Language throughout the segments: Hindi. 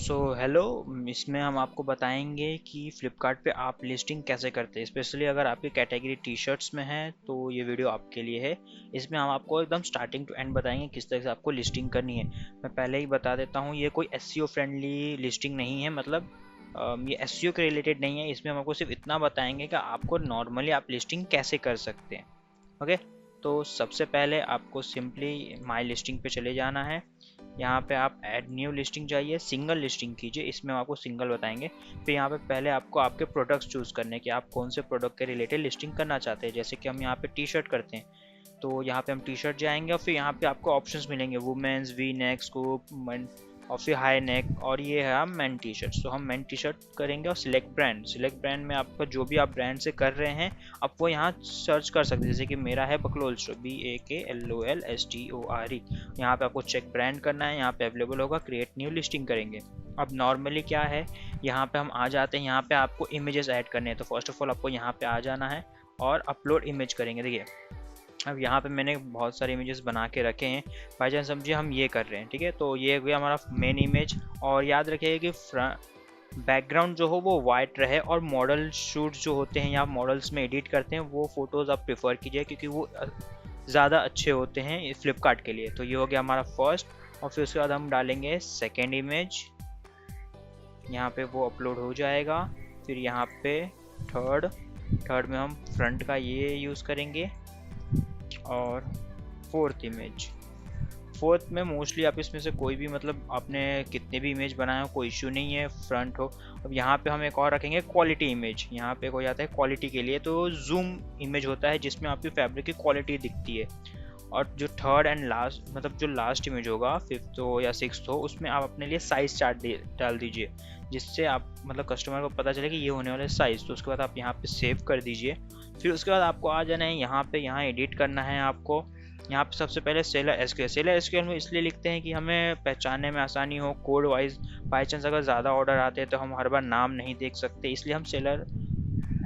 So hello. इसमें हम आपको बताएंगे कि फ़्लिपकार्ट पे आप लिस्टिंग कैसे करते हैं। स्पेशली अगर आपकी कैटेगरी टी शर्ट्स में है तो ये वीडियो आपके लिए है। इसमें हम आपको एकदम स्टार्टिंग टू एंड बताएंगे किस तरह से आपको लिस्टिंग करनी है। मैं पहले ही बता देता हूँ, ये कोई एसईओ फ्रेंडली लिस्टिंग नहीं है। मतलब ये एसईओ के रिलेटेड नहीं है। इसमें हम आपको सिर्फ इतना बताएंगे कि आपको नॉर्मली आप लिस्टिंग कैसे कर सकते हैं। ओके। तो सबसे पहले आपको सिंपली माई लिस्टिंग पे चले जाना है। यहाँ पे आप ऐड न्यू लिस्टिंग चाहिए, सिंगल लिस्टिंग कीजिए। इसमें हम आपको सिंगल बताएंगे। फिर यहाँ पे पहले आपको आपके प्रोडक्ट्स चूज़ करने कि आप कौन से प्रोडक्ट के रिलेटेड लिस्टिंग करना चाहते हैं। जैसे कि हम यहाँ पे टी शर्ट करते हैं तो यहाँ पे हम टी शर्ट जाएंगे और फिर यहाँ पे आपको ऑप्शंस मिलेंगे, वुमेन्स, वी नेक, स्कूप, और फिर हाई नेक, और ये है हम मैन टी शर्ट। तो हम मैन टी शर्ट करेंगे और सिलेक्ट ब्रांड में आपका जो भी आप ब्रांड से कर रहे हैं आप वो यहाँ सर्च कर सकते हैं। जैसे कि मेरा है बकलोल स्टोर, BAKLOLSTORE। यहाँ पे आपको चेक ब्रांड करना है, यहाँ पे अवेलेबल होगा, क्रिएट न्यू लिस्टिंग करेंगे। अब नॉर्मली क्या है, यहाँ पे हम आ जाते हैं, यहाँ पे आपको इमेजेस ऐड करने हैं। तो फर्स्ट ऑफ ऑल आपको यहाँ पे आ जाना है और अपलोड इमेज करेंगे। देखिए अब यहाँ पे मैंने बहुत सारे इमेजेस बना के रखे हैं। बाई चांस समझिए हम ये कर रहे हैं, ठीक है, तो ये हो गया हमारा मेन इमेज। और याद रखिएगा कि बैकग्राउंड जो हो वो वाइट रहे, और मॉडल शूट जो होते हैं या मॉडल्स में एडिट करते हैं वो फ़ोटोज़ आप प्रेफर कीजिए, क्योंकि वो ज़्यादा अच्छे होते हैं फ्लिपकार्ट के लिए। तो ये हो गया हमारा फर्स्ट। और फिर उसके बाद हम डालेंगे सेकेंड इमेज, यहाँ पे वो अपलोड हो जाएगा। फिर यहाँ पे थर्ड थर्ड में हम फ्रंट का ये यूज़ करेंगे। और फोर्थ में मोस्टली आप इसमें से कोई भी, मतलब आपने कितने भी इमेज बनाए हो कोई इशू नहीं है, फ्रंट हो। अब यहाँ पे हम एक और रखेंगे क्वालिटी इमेज। यहाँ पे हो जाता है क्वालिटी के लिए, तो जूम इमेज होता है जिसमें आपकी फैब्रिक की क्वालिटी दिखती है। और जो थर्ड एंड लास्ट, मतलब जो लास्ट इमेज होगा, फिफ्थ हो या सिक्स्थ हो, उसमें आप अपने लिए साइज चार्ट डाल दीजिए, जिससे आप मतलब कस्टमर को पता चले कि ये होने वाले साइज़। तो उसके बाद आप यहाँ पे सेव कर दीजिए। फिर उसके बाद आपको आ जाना है यहाँ पे, यहाँ एडिट करना है आपको। यहाँ पे सबसे पहले सेलर एसक्यूएल में इसलिए लिखते हैं कि हमें पहचानने में आसानी हो कोड वाइज। बाई चांस अगर ज़्यादा ऑर्डर आते हैं तो हम हर बार नाम नहीं देख सकते, इसलिए हम सेलर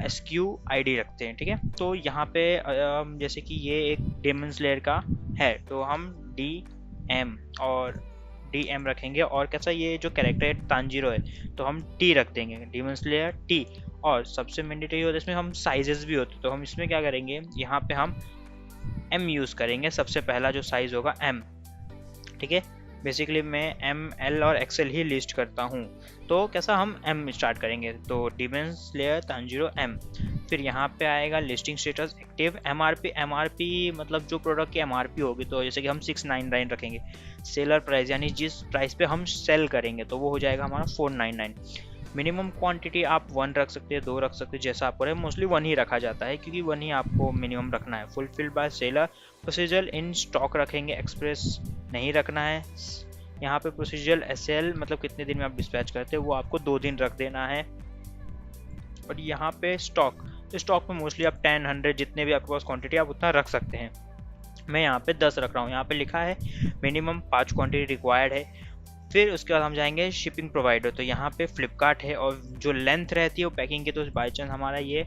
SQID रखते हैं, ठीक है। तो यहाँ पे जैसे कि ये एक डेमन स्लेयर का है तो हम DM रखेंगे। और कैसा, ये जो कैरेक्टर है तांजीरो है तो हम T रख देंगे, डेमन स्लेयर T। और सबसे मैंडेटरी होता है इसमें हम साइजेस भी होते हैं, तो हम इसमें क्या करेंगे, यहाँ पे हम M यूज़ करेंगे। सबसे पहला जो साइज़ होगा M, ठीक है। बेसिकली मैं ML और XL ही लिस्ट करता हूँ, तो कैसा हम M स्टार्ट करेंगे। तो डिमेंस स्लेयर तांजीरो M। फिर यहाँ पे आएगा लिस्टिंग स्टेटस एक्टिव। MRP मतलब जो प्रोडक्ट की MRP होगी, तो जैसे कि हम 699 रखेंगे। सेलर प्राइस यानी जिस प्राइस पे हम सेल करेंगे तो वो हो जाएगा हमारा 499। मिनिमम क्वांटिटी आप 1 रख सकते हैं, 2 रख सकते हैं, जैसा आपको रहे। मोस्टली 1 ही रखा जाता है क्योंकि 1 ही आपको मिनिमम रखना है। Fulfilled by seller. Procedure in stock रखेंगे, एक्सप्रेस नहीं रखना है। यहाँ पे प्रोसीजर SL मतलब कितने दिन में आप डिस्पैच करते हैं वो आपको 2 दिन रख देना है। और यहाँ पे स्टॉक, तो स्टॉक में मोस्टली आप 10, 100 जितने भी आपके पास क्वांटिटी आप उतना रख सकते हैं। मैं यहाँ पे 10 रख रहा हूँ। यहाँ पे लिखा है मिनिमम 5 क्वांटिटी रिक्वायर्ड है। फिर उसके बाद हम जाएंगे शिपिंग प्रोवाइडर। तो यहाँ पे फ्लिपकार्ट है और जो लेंथ रहती है वो पैकिंग की, तो बाई चांस हमारा ये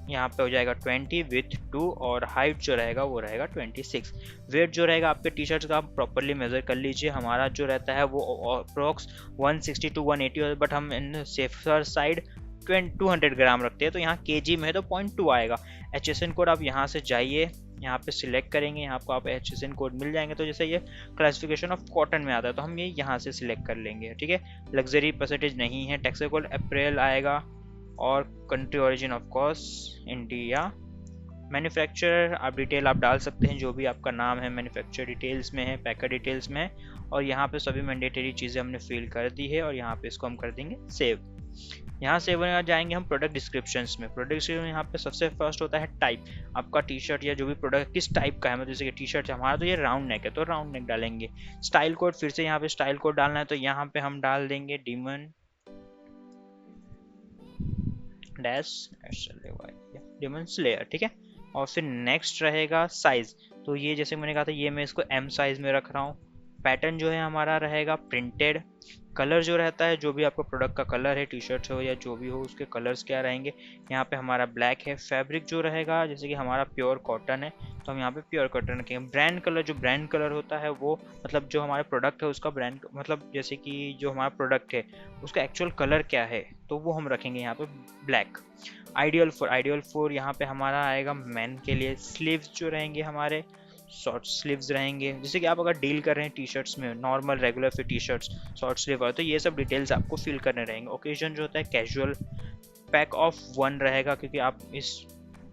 यहाँ पे हो जाएगा 20 विथ 2, और हाइट जो रहेगा वो रहेगा 26। वेट जो रहेगा आपके टी शर्ट्स का आप प्रॉपरली मेजर कर लीजिए। हमारा जो रहता है वो अप्रोक्स 160 to 180, बट हम इन सेफर साइड 200 ग्राम रखते हैं, तो यहाँ केजी में है तो 0.2 आएगा। HSN कोड आप यहाँ से जाइए, यहाँ पे सिलेक्ट करेंगे, यहाँ आपको आप HSN कोड मिल जाएंगे। तो जैसे ये क्लासिफिकेशन ऑफ कॉटन में आता है तो हम ये यहाँ से सिलेक्ट कर लेंगे, ठीक है। लग्जरी परसेंटेज नहीं है, टैक्स कोड अप्रैल आएगा, और country origin of course India. Manufacturer आप डिटेल आप डाल सकते हैं, जो भी आपका नाम है मैन्युफैक्चर डिटेल्स में है, पैकर डिटेल्स में है। और यहाँ पे सभी मैंडेटरी चीज़ें हमने फिल कर दी है, और यहाँ पे इसको हम कर देंगे सेव। यहाँ से जाएंगे हम प्रोडक्ट डिस्क्रिप्शंस में। प्रोडक्ट डिस्क्रिप्शन यहाँ पे सबसे फर्स्ट होता है टाइप, आपका टी शर्ट या जो भी प्रोडक्ट किस टाइप का है। मतलब जैसे कि टी शर्ट हमारा तो ये राउंड नेक है तो राउंड नेक डालेंगे। स्टाइल कोड, फिर से यहाँ पे स्टाइल कोड डालना है तो यहाँ पे हम डाल देंगे डेमन स्लेयर, ठीक है। और फिर नेक्स्ट रहेगा साइज। तो ये जैसे मैंने कहा था ये मैं इसको M साइज में रख रहा हूँ। पैटर्न जो है हमारा रहेगा प्रिंटेड। कलर जो रहता है, जो भी आपका प्रोडक्ट का कलर है, टी शर्ट हो या जो भी हो, उसके कलर्स क्या रहेंगे, यहाँ पे हमारा ब्लैक है। फैब्रिक जो रहेगा, जैसे कि हमारा प्योर कॉटन है तो हम यहाँ पे प्योर कॉटन रखेंगे। ब्रांड कलर, जो ब्रांड कलर होता है वो मतलब जो हमारे प्रोडक्ट है उसका ब्रांड, मतलब जैसे कि जो हमारा प्रोडक्ट है उसका एक्चुअल कलर क्या है तो वो हम रखेंगे यहाँ पे ब्लैक। आइडियल फॉर यहाँ पे हमारा आएगा मैन के लिए। स्लीव्स जो रहेंगे हमारे शॉर्ट स्लीव्स रहेंगे, जैसे कि आप अगर डील कर रहे हैं टी शर्ट्स में, normal regular fit T shirts short sleeve है, तो ये सब डिटेल्स आपको फिल करने रहेंगे। ओकेजन जो होता है कैजुअल, पैक ऑफ 1 रहेगा क्योंकि आप इस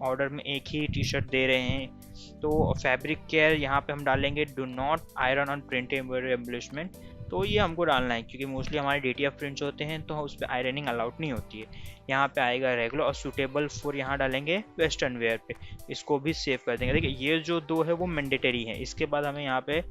ऑर्डर में एक ही टी शर्ट दे रहे हैं। तो फैब्रिक केयर यहाँ पे हम डालेंगे do not iron on print embroidery embellishment, तो ये हमको डालना है क्योंकि मोस्टली हमारे DTF प्रिंट्स होते हैं तो उस पर आयरनिंग अलाउड नहीं होती है। यहाँ पे आएगा रेगुलर और सूटेबल फॉर, यहाँ डालेंगे वेस्टर्न वेयर पे, इसको भी सेव कर देंगे। देखिए ये जो 2 है वो मैंडेटरी है, इसके बाद हमें यहाँ पे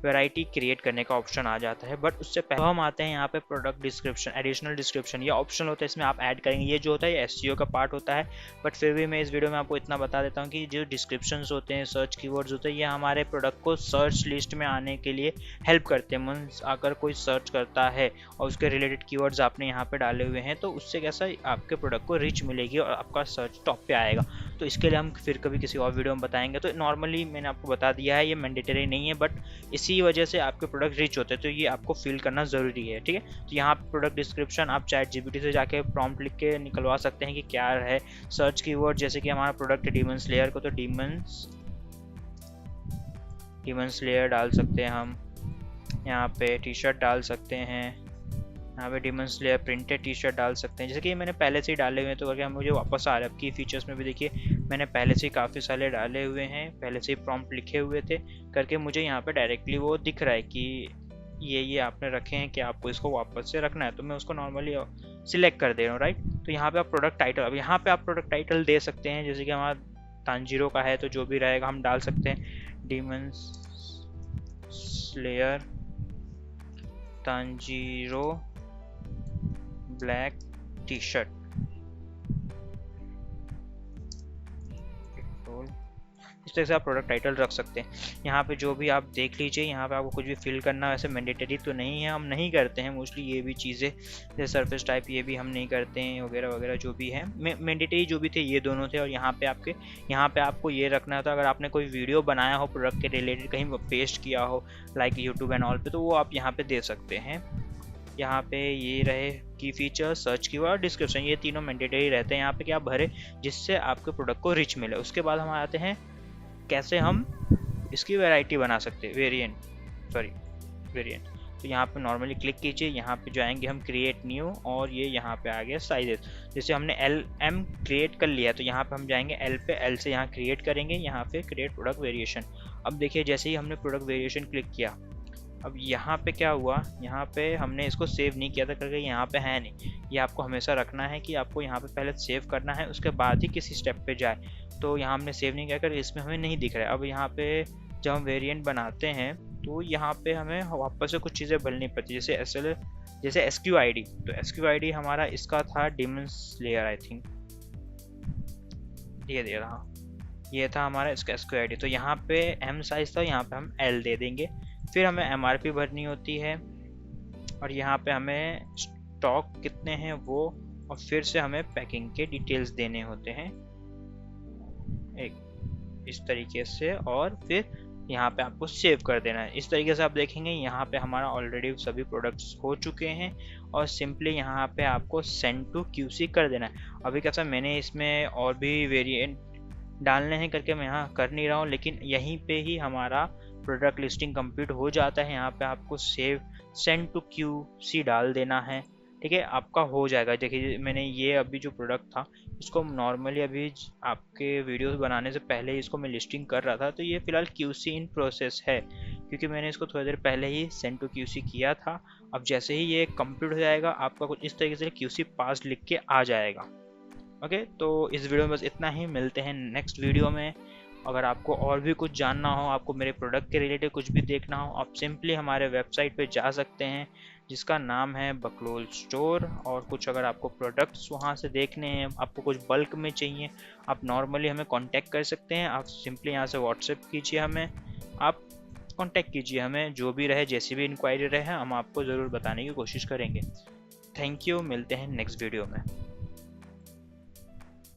वैरायटी क्रिएट करने का ऑप्शन आ जाता है। बट उससे पहले हम आते हैं यहाँ पे प्रोडक्ट डिस्क्रिप्शन, एडिशनल डिस्क्रिप्शन, ये ऑप्शन होता है, इसमें आप ऐड करेंगे। ये जो होता है ये SEO का पार्ट होता है, बट फिर भी मैं इस वीडियो में आपको इतना बता देता हूँ कि जो डिस्क्रिप्शंस होते हैं, सर्च कीवर्ड्स होते हैं, ये हमारे प्रोडक्ट को सर्च लिस्ट में आने के लिए हेल्प करते हैं। मीन्स अगर कोई सर्च करता है और उसके रिलेटेड कीवर्ड्स आपने यहाँ पे डाले हुए हैं तो उससे कैसा आपके प्रोडक्ट को रीच मिलेगी और आपका सर्च टॉप पे आएगा। तो इसके लिए हम फिर कभी किसी और वीडियो में बताएंगे। तो नॉर्मली मैंने आपको बता दिया है, ये मैंडेटरी नहीं है, बट इसी वजह से आपके प्रोडक्ट रीच होते हैं, तो ये आपको फिल करना ज़रूरी है। ठीक है, तो यहाँ प्रोडक्ट डिस्क्रिप्शन आप ChatGPT से जाके प्रॉम्प्ट लिख के निकलवा सकते हैं कि क्या है। सर्च कीवर्ड, जैसे कि हमारा प्रोडक्ट है डीमन स्लेयर को, तो डीमन स्लेयर डाल सकते हैं हम। यहाँ पे टी शर्ट डाल सकते हैं, यहाँ पे demon slayer printed T shirt डाल सकते हैं, जैसे कि मैंने पहले से ही डाले हुए हैं तो करके हम मुझे वापस आ रहा है। की फीचर्स में भी देखिए मैंने पहले से ही काफ़ी सारे डाले हुए हैं, पहले से ही प्रॉम्प्ट लिखे हुए थे करके मुझे यहाँ पे डायरेक्टली वो दिख रहा है कि ये आपने रखे हैं कि आपको इसको वापस से रखना है, तो मैं उसको नॉर्मली सिलेक्ट कर दे रहा हूँ। राइट, तो यहाँ पे आप प्रोडक्ट टाइटल, अब यहाँ पे आप प्रोडक्ट टाइटल दे सकते हैं, जैसे कि हमारा तांजीरो का है तो जो भी रहेगा हम डाल सकते हैं, demon slayer Tanjiro black T shirt. इस तरह से आप प्रोडक्ट टाइटल रख सकते हैं। यहाँ पे जो भी आप देख लीजिए, यहाँ पे आपको कुछ भी फिल करना वैसे मैंडेटरी तो नहीं है, हम नहीं करते हैं मोस्टली ये भी चीज़ें, जैसे सरफेस टाइप ये भी हम नहीं करते हैं वगैरह वगैरह जो भी है। मैंडेटरी जो भी थे ये दोनों थे। और यहाँ पे आपको ये रखना था, अगर आपने कोई वीडियो बनाया हो प्रोडक्ट के रिलेटेड, कहीं पेस्ट किया हो लाइक यूट्यूब एंड ऑल पे, तो वो आप यहाँ पे दे सकते हैं। यहाँ पे ये रहे की फीचर, सर्च कीवर्ड, डिस्क्रिप्शन, ये तीनों मैंडेटरी रहते हैं। यहाँ पे क्या भरे जिससे आपके प्रोडक्ट को रिच मिले। उसके बाद हम आते हैं कैसे हम इसकी वैरायटी बना सकते हैं, वेरिएंट। तो यहाँ पे नॉर्मली क्लिक कीजिए, यहाँ पे जाएंगे हम क्रिएट न्यू, और ये यहाँ पे आ गया साइजेस। जैसे हमने LM क्रिएट कर लिया तो यहाँ पे हम जाएंगे L पे, L से यहाँ क्रिएट करेंगे, यहाँ पे क्रिएट प्रोडक्ट वेरिएशन। अब देखिए जैसे ही हमने प्रोडक्ट वेरिएशन क्लिक किया, अब यहाँ पे क्या हुआ, यहाँ पे हमने इसको सेव नहीं किया था करके यहाँ पे है नहीं। ये आपको हमेशा रखना है कि आपको यहाँ पे पहले सेव करना है, उसके बाद ही किसी स्टेप पे जाए। तो यहाँ हमने सेव नहीं किया कर, इसमें हमें नहीं दिख रहा है। अब यहाँ पे जब हम वेरिएंट बनाते हैं तो यहाँ पे हमें वापस से कुछ चीज़ें भरनी पड़ती है, जैसे SQID। तो SQID हमारा इसका था डीमन स्लेयर, आई थिंक ये दे रहा, ये था हमारा इसका SQID। तो यहाँ पे M साइज था, यहाँ पे हम L दे देंगे। फिर हमें MRP भरनी होती है, और यहाँ पे हमें स्टॉक कितने हैं वो, और फिर से हमें पैकिंग के डिटेल्स देने होते हैं एक इस तरीके से, और फिर यहाँ पे आपको सेव कर देना है। इस तरीके से आप देखेंगे यहाँ पे हमारा ऑलरेडी सभी प्रोडक्ट्स हो चुके हैं, और सिंपली यहाँ पे आपको सेंड टू QC कर देना है। अभी कैसा मैंने इसमें और भी वेरिएंट डालने हैं करके मैं यहाँ कर नहीं रहा हूँ, लेकिन यहीं पे ही हमारा प्रोडक्ट लिस्टिंग कंप्लीट हो जाता है। यहाँ पे आपको सेंड टू QC डाल देना है, ठीक है, आपका हो जाएगा। देखिए मैंने ये अभी जो प्रोडक्ट था इसको नॉर्मली अभी आपके वीडियोस बनाने से पहले इसको मैं लिस्टिंग कर रहा था, तो ये फिलहाल QC इन प्रोसेस है, क्योंकि मैंने इसको थोड़ी देर पहले ही सेंड टू QC किया था। अब जैसे ही ये कंप्लीट हो जाएगा आपका कुछ इस तरीके से QC पास लिख के आ जाएगा। ओके, तो इस वीडियो में बस इतना ही, मिलते हैं नेक्स्ट वीडियो में। अगर आपको और भी कुछ जानना हो, आपको मेरे प्रोडक्ट के रिलेटेड कुछ भी देखना हो, आप सिंपली हमारे वेबसाइट पे जा सकते हैं जिसका नाम है बकलोल स्टोर। और कुछ अगर आपको प्रोडक्ट्स वहाँ से देखने हैं, आपको कुछ बल्क में चाहिए, आप नॉर्मली हमें कांटेक्ट कर सकते हैं। आप सिंपली यहाँ से व्हाट्सएप कीजिए हमें, आप कांटेक्ट कीजिए हमें, जो भी रहे, जैसी भी इंक्वायरी रहे, हम आपको ज़रूर बताने की कोशिश करेंगे। थैंक यू, मिलते हैं नेक्स्ट वीडियो में।